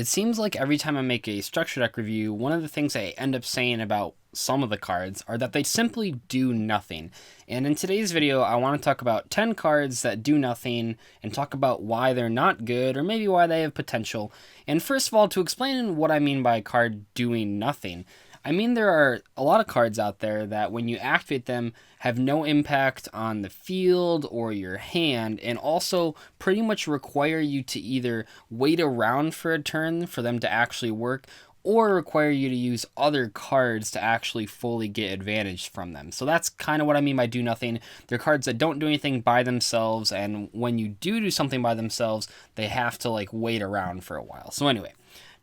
It seems like every time I make a structure deck review, one of the things I end up saying about some of the cards are that they simply do nothing. And in today's video, I want to talk about 10 cards that do nothing and talk about why they're not good or maybe why they have potential. And first of all, to explain what I mean by a card doing nothing, I mean there are a lot of cards out there that when you activate them have no impact on the field or your hand, and also pretty much require you to either wait around for a turn for them to actually work, or require you to use other cards to actually fully get advantage from them. So that's kind of what I mean by do nothing. They're cards that don't do anything by themselves, and when you do something by themselves, they have to like wait around for a while. So anyway,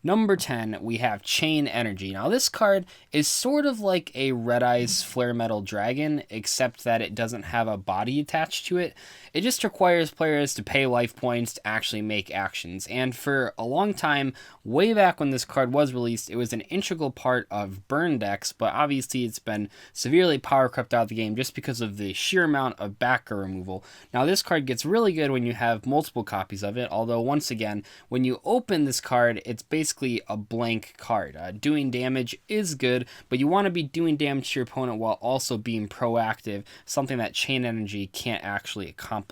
number 10, we have Chain Energy. Now, this card is sort of like a Red Eyes Flare Metal Dragon, except that it doesn't have a body attached to it. It just requires players to pay life points to actually make actions. And for a long time, way back when this card was released, it was an integral part of burn decks, but obviously it's been severely power crept out of the game just because of the sheer amount of backer removal. Now, this card gets really good when you have multiple copies of it, although once again, when you open this card, it's basically a blank card. Doing damage is good, but you want to be doing damage to your opponent while also being proactive, something that Chain Energy can't actually accomplish.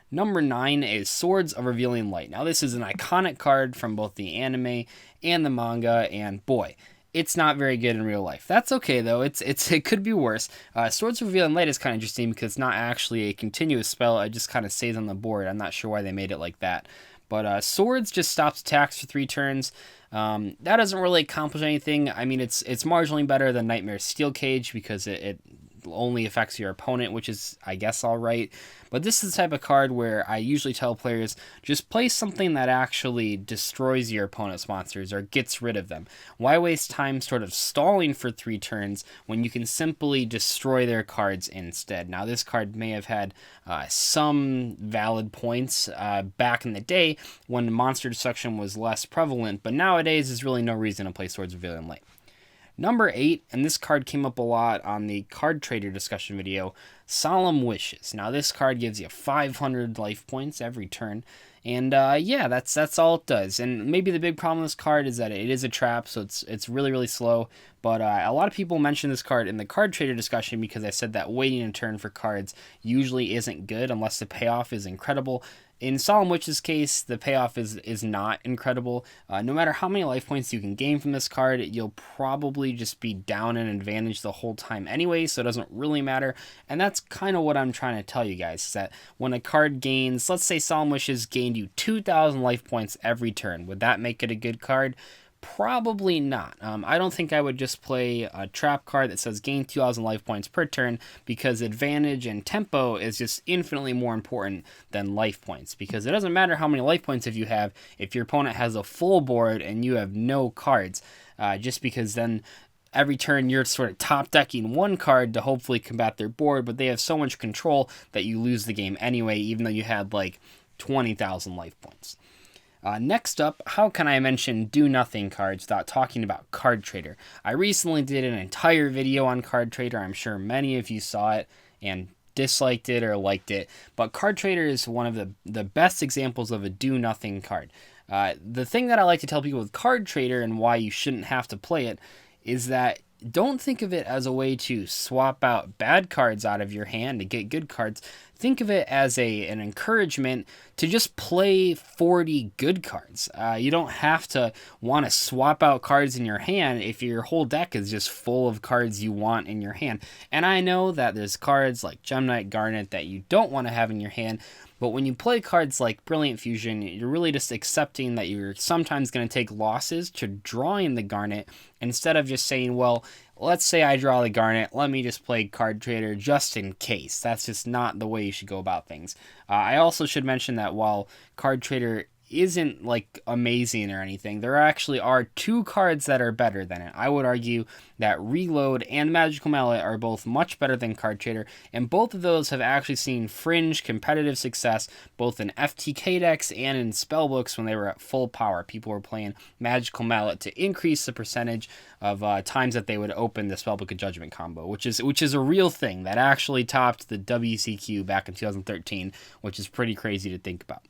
Number 9 is Swords of Revealing Light. Now, this is an iconic card from both the anime and the manga, and boy, it's not very good in real life. That's okay though. It could be worse. Swords of Revealing Light is kind of interesting because it's not actually a continuous spell. It just kind of stays on the board. I'm not sure why they made it like that. But Swords just stops attacks for 3 turns. That doesn't really accomplish anything. I mean, it's marginally better than Nightmare Steel Cage because it only affects your opponent, which is, I guess, alright. But this is the type of card where I usually tell players, just play something that actually destroys your opponent's monsters or gets rid of them. Why waste time sort of stalling for 3 turns when you can simply destroy their cards instead? Now, this card may have had some valid points back in the day when monster destruction was less prevalent, but nowadays there's really no reason to play Swords of Revealing Light. Number 8, and this card came up a lot on the card trader discussion video, Solemn Wishes. Now, this card gives you 500 life points every turn, and yeah, that's all it does. And maybe the big problem with this card is that it is a trap, so it's really, really slow. But a lot of people mention this card in the card trader discussion because I said that waiting a turn for cards usually isn't good unless the payoff is incredible. In Solemn Witch's case, the payoff is not incredible. No matter how many life points you can gain from this card, you'll probably just be down in advantage the whole time anyway, so it doesn't really matter. And that's kind of what I'm trying to tell you guys, is that when a card gains, let's say Solemn Wishes gained you 2,000 life points every turn, would that make it a good card? Probably not. I don't think I would just play a trap card that says gain 2,000 life points per turn, because advantage and tempo is just infinitely more important than life points, because it doesn't matter how many life points you have if your opponent has a full board and you have no cards, just because then every turn you're sort of top decking one card to hopefully combat their board, but they have so much control that you lose the game anyway, even though you had like 20,000 life points. Next up, how can I mention do nothing cards without talking about Card Trader? I recently did an entire video on Card Trader. I'm sure many of you saw it and disliked it or liked it, but Card Trader is one of the best examples of a do nothing card. The thing that I like to tell people with Card Trader and why you shouldn't have to play it is that don't think of it as a way to swap out bad cards out of your hand to get good cards. Think of it as an encouragement to just play 40 good cards. You don't have to want to swap out cards in your hand if your whole deck is just full of cards you want in your hand. And I know that there's cards like Gem Knight Garnet that you don't want to have in your hand, but when you play cards like Brilliant Fusion, you're really just accepting that you're sometimes going to take losses to drawing the Garnet, instead of just saying, well, let's say I draw the Garnet, let me just play Card Trader just in case. That's just not the way you should go about things. I also should mention that while Card Trader isn't like amazing or anything, there actually are 2 cards that are better than it. I would argue that Reload and Magical Mallet are both much better than Card Trader, and both of those have actually seen fringe competitive success both in FTK decks and in spellbooks when they were at full power. People were playing Magical Mallet to increase the percentage of times that they would open the Spellbook of Judgment combo, which is a real thing that actually topped the WCQ back in 2013, which is pretty crazy to think about.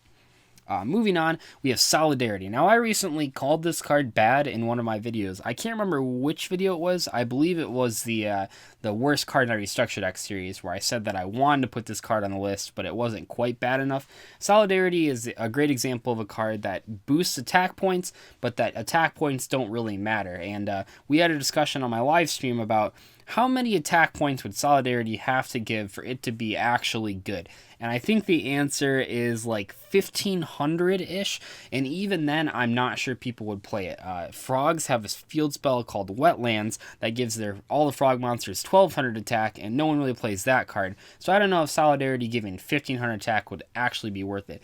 Moving on, we have Solidarity. Now, I recently called this card bad in one of my videos. I can't remember which video it was. I believe it was the worst card in every structure deck series, where I said that I wanted to put this card on the list, but it wasn't quite bad enough. Solidarity is a great example of a card that boosts attack points, but that attack points don't really matter. And we had a discussion on my live stream about how many attack points would Solidarity have to give for it to be actually good? And I think the answer is like 1,500-ish, and even then, I'm not sure people would play it. Frogs have a field spell called Wetlands that gives all the frog monsters 1,200 attack, and no one really plays that card. So I don't know if Solidarity giving 1,500 attack would actually be worth it.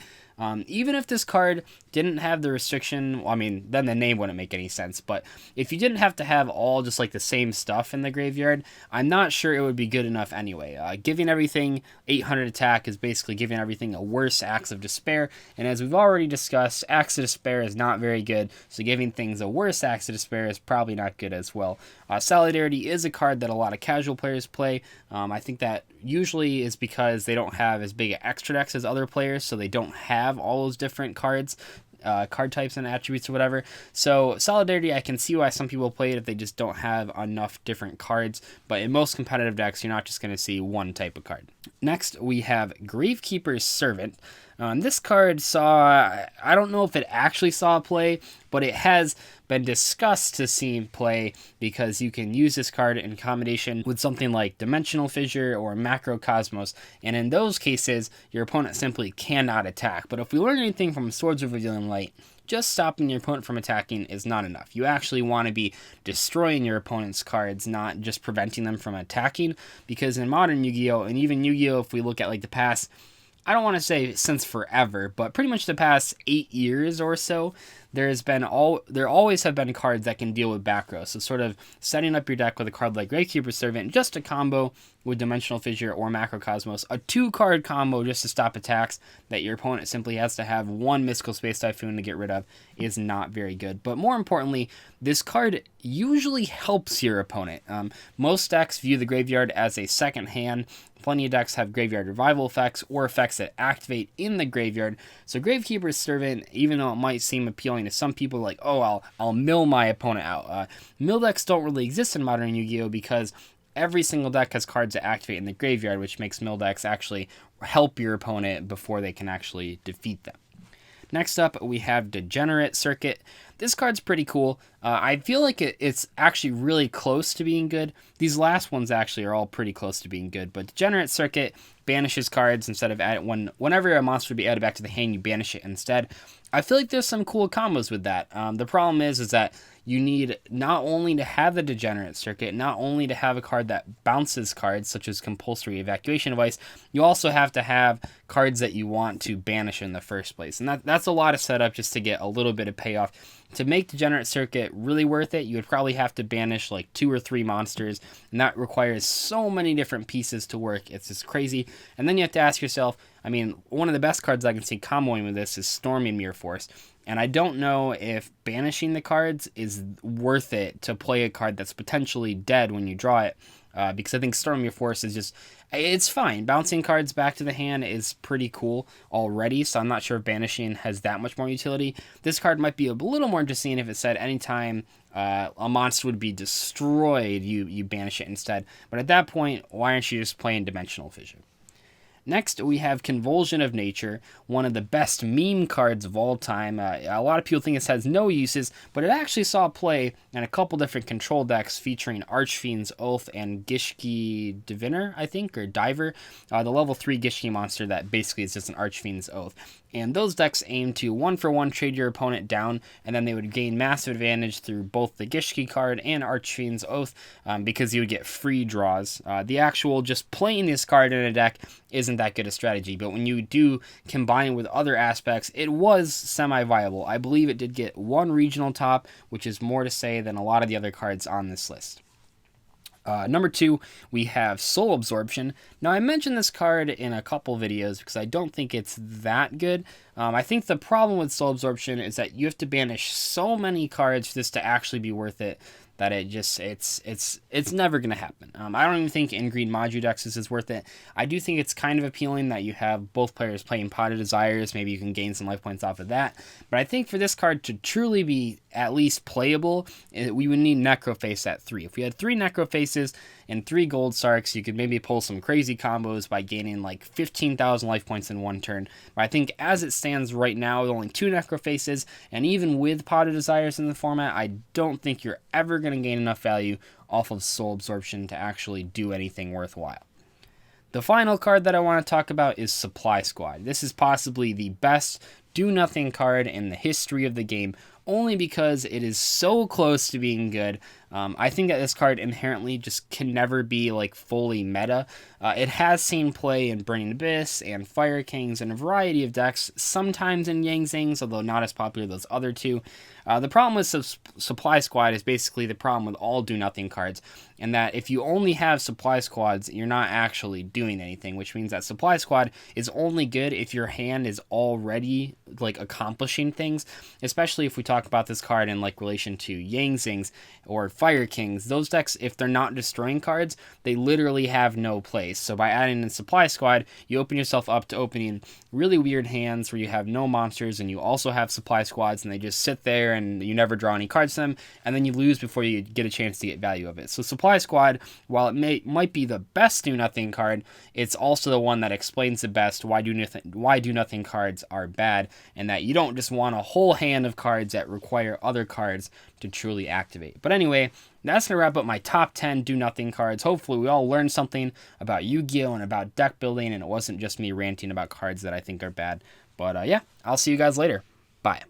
Even if this card didn't have the restriction, well, I mean, then the name wouldn't make any sense. But if you didn't have to have all just like the same stuff in the graveyard, I'm not sure it would be good enough anyway. Giving everything 800 attack is basically giving everything a worse Axe of Despair. And as we've already discussed, Axe of Despair is not very good. So giving things a worse Axe of Despair is probably not good as well. Solidarity is a card that a lot of casual players play. I think that usually is because they don't have as big an extra decks as other players, so they don't have all those different cards, card types and attributes or whatever. So Solidarity, I can see why some people play it if they just don't have enough different cards, but in most competitive decks, you're not just going to see one type of card. Next, we have Gravekeeper's Servant. This card I don't know if it actually saw play, but it has been discussed to see play because you can use this card in combination with something like Dimensional Fissure or Macrocosmos, and in those cases, your opponent simply cannot attack. But if we learn anything from Swords of Revealing Light, just stopping your opponent from attacking is not enough. You actually want to be destroying your opponent's cards, not just preventing them from attacking, because in modern Yu-Gi-Oh! And even Yu-Gi-Oh! If we look at like the past, I don't want to say since forever, but pretty much the past 8 years or so, there always have been cards that can deal with back row. So sort of setting up your deck with a card like Gravekeeper's Servant, just a combo with Dimensional Fissure or Macrocosmos, a 2-card combo just to stop attacks that your opponent simply has to have one Mystical Space Typhoon to get rid of, is not very good. But more importantly, this card usually helps your opponent. Most decks view the graveyard as a second hand. Plenty of decks have graveyard revival effects or effects that activate in the graveyard. So Gravekeeper's Servant, even though it might seem appealing to some people, like, oh, I'll mill my opponent out. Mill decks don't really exist in modern Yu-Gi-Oh! Because every single deck has cards that activate in the graveyard, which makes mill decks actually help your opponent before they can actually defeat them. Next up, we have Degenerate Circuit. This card's pretty cool. I feel like it's actually really close to being good. These last ones actually are all pretty close to being good, but Degenerate Circuit banishes cards instead of whenever a monster would be added back to the hand, you banish it instead. I feel like there's some cool combos with that. The problem is that you need not only to have the Degenerate Circuit, not only to have a card that bounces cards, such as Compulsory Evacuation Device, you also have to have cards that you want to banish in the first place. And that's a lot of setup just to get a little bit of payoff. To make Degenerate Circuit really worth it, you would probably have to banish like 2 or 3 monsters, and that requires so many different pieces to work. It's just crazy. And then you have to ask yourself, I mean, one of the best cards I can see comboing with this is Storming Mirror Force. And I don't know if banishing the cards is worth it to play a card that's potentially dead when you draw it. Because I think Storming Mirror Force is just, it's fine. Bouncing cards back to the hand is pretty cool already, so I'm not sure if banishing has that much more utility. This card might be a little more interesting if it said anytime a monster would be destroyed, you banish it instead. But at that point, why aren't you just playing Dimensional Fissure? Next, we have Convulsion of Nature, one of the best meme cards of all time. A lot of people think this has no uses, but it actually saw play in a couple different control decks featuring Archfiend's Oath and Gishki Diviner, I think, or Diver, the level 3 Gishki monster that basically is just an Archfiend's Oath. And those decks aim to 1-for-1 trade your opponent down, and then they would gain massive advantage through both the Gishki card and Archfiend's Oath because you would get free draws. The actual just playing this card in a deck isn't that good a strategy, but when you do combine with other aspects, it was semi-viable. I believe it did get 1 regional top, which is more to say than a lot of the other cards on this list. Number 2, we have Soul Absorption. Now, I mentioned this card in a couple videos because I don't think it's that good. I think the problem with Soul Absorption is that you have to banish so many cards for this to actually be worth it, that it's never gonna happen. I don't even think in green Maju decks this is worth it. I do think it's kind of appealing that you have both players playing Pot of Desires. Maybe you can gain some life points off of that. But I think for this card to truly be at least playable, we would need Necroface at 3. If we had 3 Necrofaces and 3 Gold Sarks, you could maybe pull some crazy combos by gaining like 15,000 life points in one turn. But I think as it stands right now, with only 2 Necrofaces, and even with Pot of Desires in the format, I don't think you're ever going to gain enough value off of Soul Absorption to actually do anything worthwhile. The final card that I want to talk about is Supply Squad. This is possibly the best do-nothing card in the history of the game, only because it is so close to being good. I think that this card inherently just can never be like fully meta. It has seen play in Burning Abyss and Fire Kings and a variety of decks, sometimes in Yang Zings, although not as popular as those other two. The problem with Supply Squad is basically the problem with all do-nothing cards, and that if you only have Supply Squads, you're not actually doing anything, which means that Supply Squad is only good if your hand is already like accomplishing things, especially if we talk about this card in like relation to Yang Zings or Fire Kings. Those decks, if they're not destroying cards, they literally have no place. So by adding in Supply Squad, you open yourself up to opening really weird hands where you have no monsters and you also have Supply Squads, and they just sit there and you never draw any cards to them, and then you lose before you get a chance to get value of it. So Supply Squad, while it might be the best do-nothing card, it's also the one that explains the best why do-nothing cards are bad, and that you don't just want a whole hand of cards that require other cards to truly activate. But anyway, that's going to wrap up my top 10 do-nothing cards. Hopefully we all learned something about Yu-Gi-Oh! And about deck building, and it wasn't just me ranting about cards that I think are bad. But yeah, I'll see you guys later. Bye.